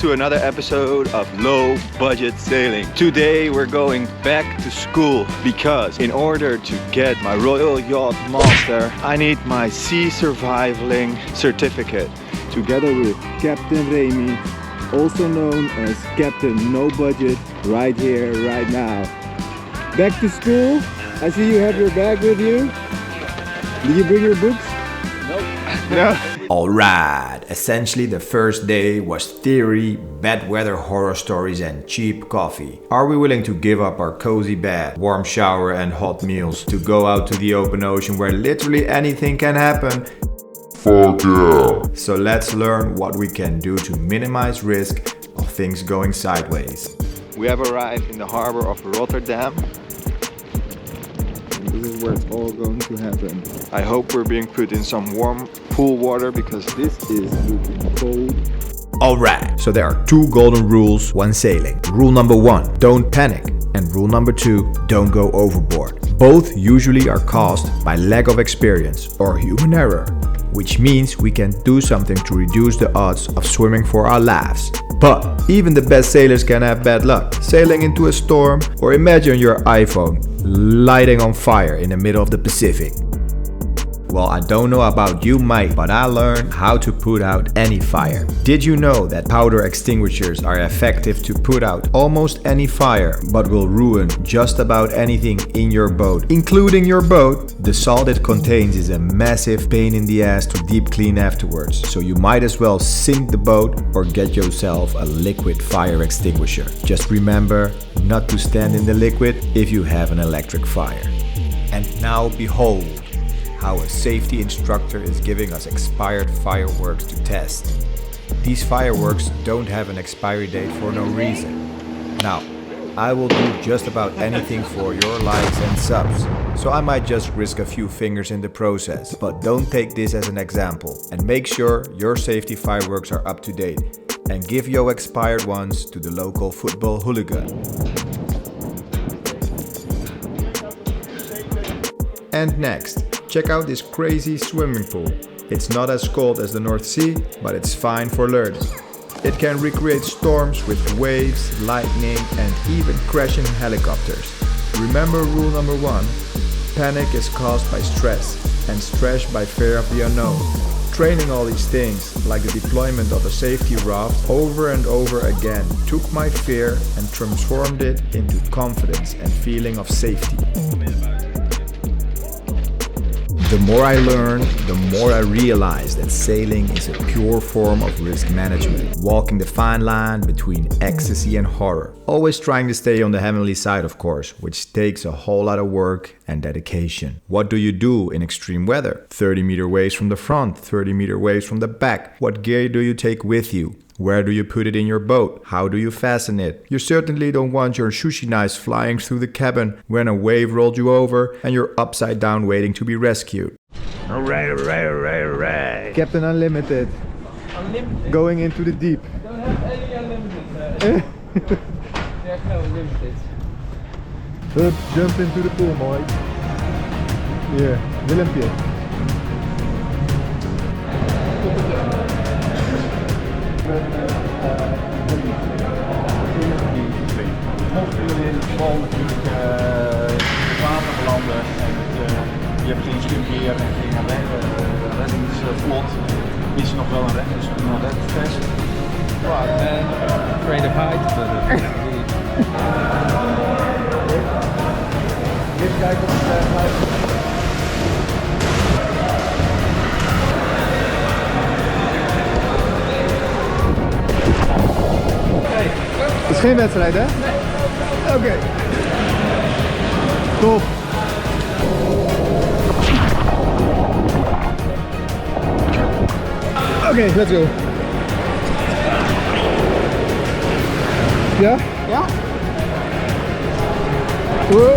to another episode of Low Budget Sailing. Today we're going back to school because in order to get my Royal Yacht Master, I need my sea surviving certificate. Together with Captain Remy, also known as Captain No Budget, right here, right now. Back to school. I see you have your bag with you. Did you bring your books? Nope. No. Alright, essentially the first day was theory, bad weather horror stories and cheap coffee. Are we willing to give up our cozy bed, warm shower and hot meals to go out to the open ocean where literally anything can happen? Fuck yeah! So let's learn what we can do to minimize risk of things going sideways. We have arrived in the harbor of Rotterdam. This is where it's all going to happen. I hope we're being put in some warm pool water because this is looking cold. Alright, so there are two golden rules when sailing. Rule number 1, don't panic. And rule number 2, don't go overboard. Both usually are caused by lack of experience or human error, which means we can do something to reduce the odds of swimming for our lives. But even the best sailors can have bad luck. Sailing into a storm, or imagine your iPhone lighting on fire in the middle of the Pacific. Well, I don't know about you, Mike, but I learned how to put out any fire. Did you know that powder extinguishers are effective to put out almost any fire, but will ruin just about anything in your boat, including your boat? The salt it contains is a massive pain in the ass to deep clean afterwards, so you might as well sink the boat or get yourself a liquid fire extinguisher. Just remember not to stand in the liquid if you have an electric fire. And now behold how a safety instructor is giving us expired fireworks to test. These fireworks don't have an expiry date for no reason. Now, I will do just about anything for your likes and subs, so I might just risk a few fingers in the process. But don't take this as an example, and make sure your safety fireworks are up to date, and give your expired ones to the local football hooligan. And next, check out this crazy swimming pool. It's not as cold as the North Sea, but it's fine for learning. It can recreate storms with waves, lightning, and even crashing helicopters. Remember rule number 1, panic is caused by stress, and stress by fear of the unknown. Training all these things, like the deployment of a safety raft over and over again, took my fear and transformed it into confidence and feeling of safety. The more I learn, the more I realize that sailing is a pure form of risk management, walking the fine line between ecstasy and horror. Always trying to stay on the heavenly side, of course, which takes a whole lot of work and dedication. What do you do in extreme weather? 30-meter waves from the front, 30-meter waves from the back. What gear do you take with you? Where do you put it in your boat? How do you fasten it? You certainly don't want your sushi knives flying through the cabin when a wave rolled you over and you're upside down waiting to be rescued. Alright. Captain Unlimited. Going into the deep. Don't have any unlimited. There's no limited. Jump into the pool, Mike. Yeah, Willempje. Mochten jullie in het geval natuurlijk het water belanden en je hebt geen swimgear en geen reddingsvlot, is er nog wel een reddingsvest. Afraid of heights, but Even kijken of het Het is geen wedstrijd, hè? Nee. Oké. Top. Oké, let's go. Ja? Ja? Wow.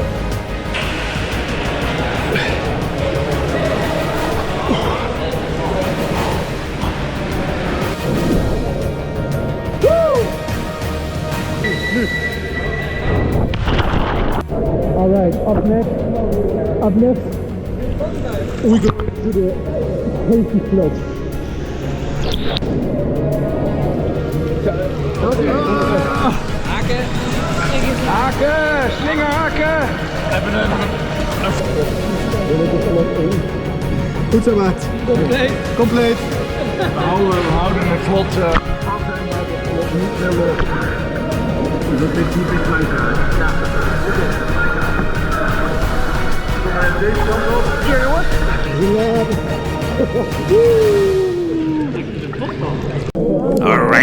Alright, up next, we go to the safety float. Haken, slingerhaken. Hebben Goed zo, maat. Compleet. Compleet. we houden het vlot vast en bij het vlot niet willen. Dat ligt niet in mijn huis. Ja. Kom maar even deze kant op. Hier jongens. Alright.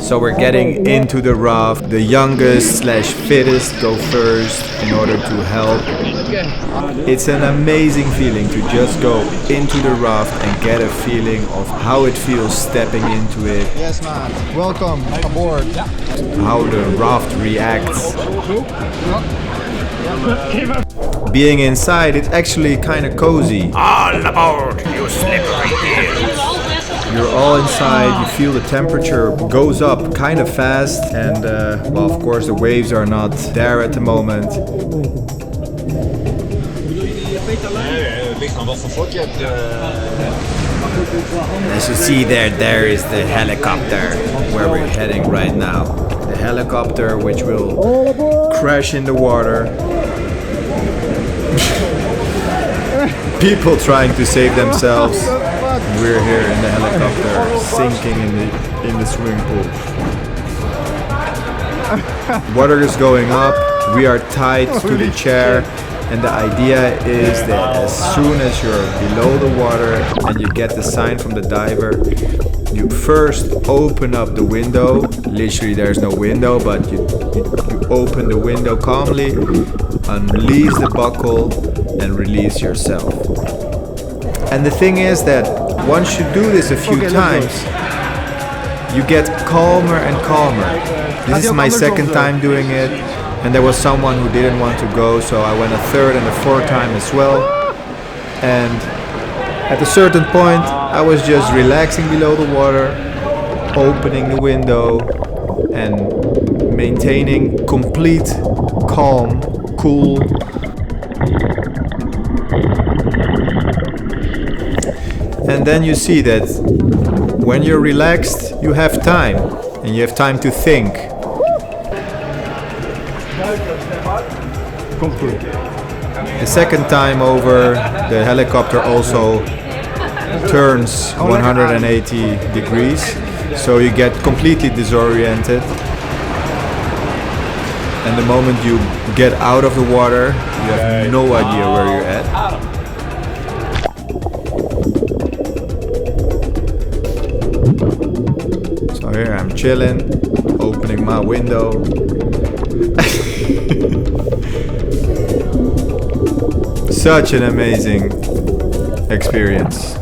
So we're getting into the raft. The youngest / fittest go first in order to help. It's an amazing feeling to just go into the raft and get a feeling of how it feels stepping into it. Yes, man. Welcome aboard. How the raft reacts. Being inside, it's actually kind of cozy. All aboard, you slippery dears. You're all inside, you feel the temperature goes up kind of fast, and well, of course the waves are not there at the moment. As you see there is the helicopter where we're heading right now. The helicopter which will crash in the water. People trying to save themselves. We're here in the helicopter, sinking in the swimming pool. Water is going up. We are tied to the chair, and the idea is that as soon as you're below the water and you get the sign from the diver, you first open up the window. Literally, there's no window, but you open the window calmly, unleash the buckle, and release yourself. And the thing is that once you do this a few times, you get calmer and calmer. This is my second time doing it, and there was someone who didn't want to go, so I went a third and a fourth time as well. And at a certain point, I was just relaxing below the water, opening the window, and maintaining complete calm, cool. And then you see that when you're relaxed, you have time, and you have time to think. The second time over, the helicopter also turns 180 degrees, so you get completely disoriented. And the moment you get out of the water, you have no idea where you're at. So here I'm chilling, opening my window. Such an amazing experience.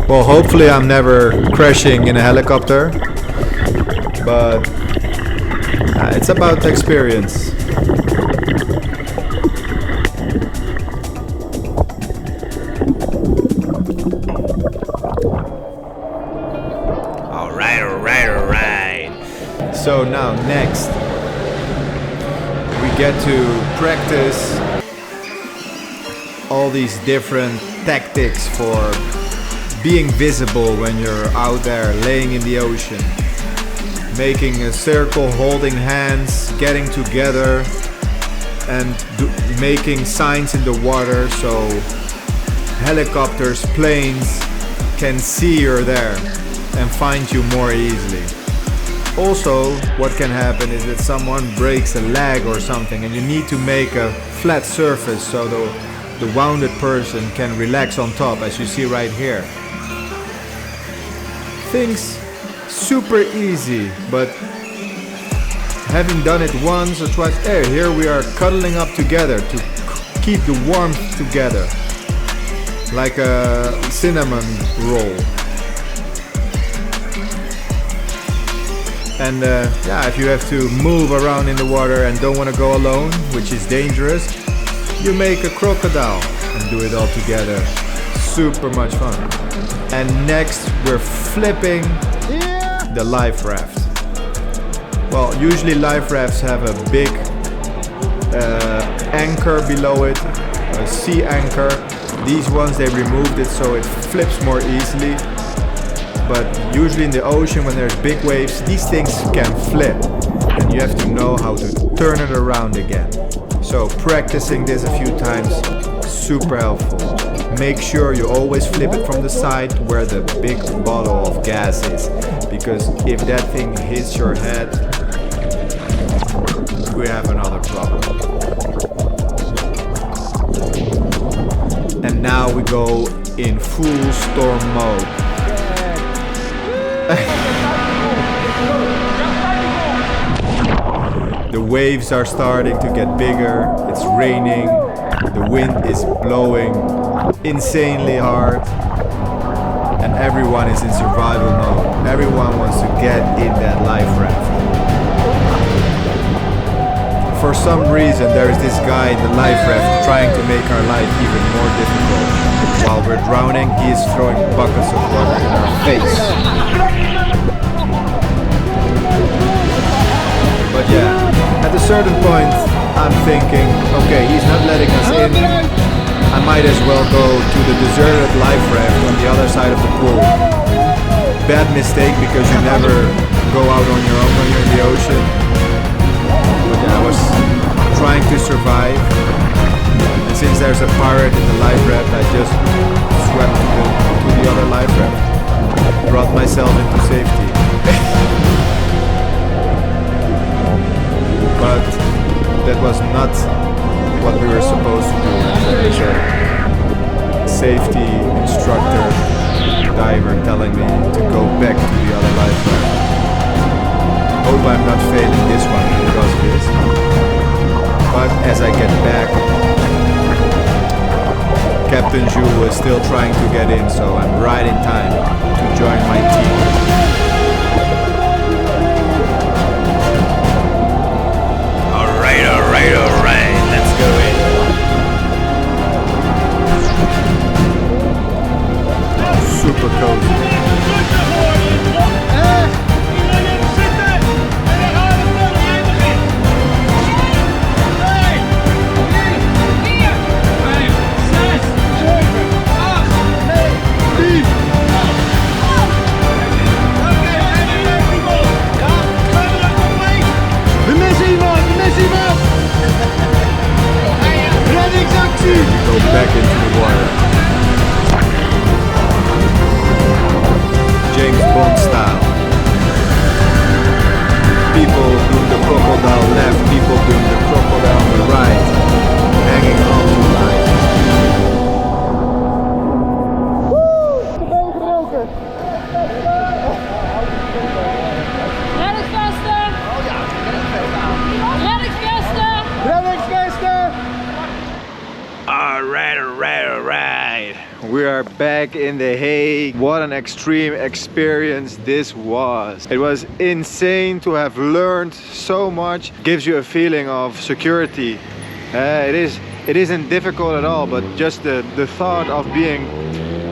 Well, hopefully I'm never crashing in a helicopter, but it's about the experience. Alright. So now next we get to practice all these different tactics for being visible when you're out there laying in the ocean. Making a circle, holding hands, getting together, and making signs in the water so helicopters, planes can see you're there and find you more easily. Also, what can happen is that someone breaks a leg or something and you need to make a flat surface so the wounded person can relax on top, as you see right here. Things super easy, but having done it once or twice, here we are cuddling up together to keep the warmth together, like a cinnamon roll. And yeah, if you have to move around in the water and don't want to go alone, which is dangerous, you make a crocodile and do it all together. Super much fun. And next we're flipping the life raft. Well, usually life rafts have a big anchor below it, a sea anchor. These ones, they removed it so it flips more easily. But usually in the ocean, when there's big waves, these things can flip. And you have to know how to turn it around again. So practicing this a few times, super helpful. Make sure you always flip it from the side where the big bottle of gas is. Because if that thing hits your head, we have another problem. And now we go in full storm mode. The waves are starting to get bigger, it's raining, the wind is blowing insanely hard, and everyone is in survival mode. Everyone wants to get in that life raft. For some reason there is this guy in the life raft trying to make our life even more difficult. While we're drowning, he is throwing buckets of water in our face. But yeah, at a certain point I'm thinking, okay, he's not letting us in. I might as well go to the deserted life raft on the other side of the pool. Bad mistake, because you never go out on your own when you're in the ocean. But yeah, I was trying to survive. And since there's a pirate in the life raft, I just swam to the other life raft. Brought myself into safety. But that was not what we were supposed to do. There is a safety instructor, diver, telling me to go back to the other life raft. Hope I'm not failing this one because of this. But as I get back, Captain Jules is still trying to get in, so I'm right in time to join my team. Alright, let's go in. Super cozy. Go back into the water. James Bond style. People doing the crocodile left, people doing the crocodile on the right, hanging on to life. Reddingsvesten! Reddingsvesten! Reddingsvesten! Alright. We are back in The Hague. What an extreme experience this was. It was insane to have learned so much. Gives you a feeling of security. It isn't difficult at all, but just the thought of being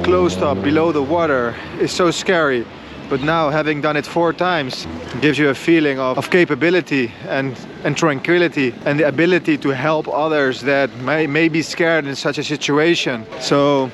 closed up below the water is so scary. But now, having done it 4 times, gives you a feeling of capability and tranquility, and the ability to help others that may be scared in such a situation. So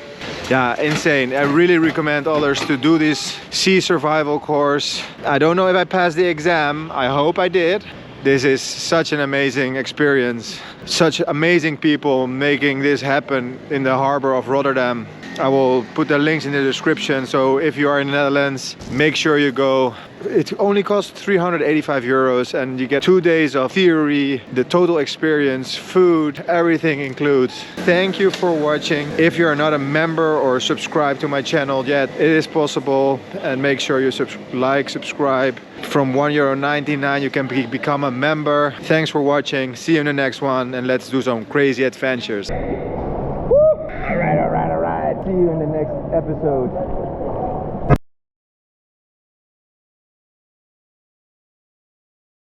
yeah, insane. I really recommend others to do this sea survival course. I don't know if I passed the exam. I hope I did. This is such an amazing experience. Such amazing people making this happen in the harbor of Rotterdam. I will put the links in the description, so if you are in the Netherlands, make sure you go. It only costs 385 euros and you get 2 days of theory, the total experience, food, everything includes. Thank you for watching. If you are not a member or subscribed to my channel yet, it is possible, and make sure you subscribe. From €1.99 you can become a member. Thanks for watching. See you in the next one, and let's do some crazy adventures. Alright. See you in the next episode.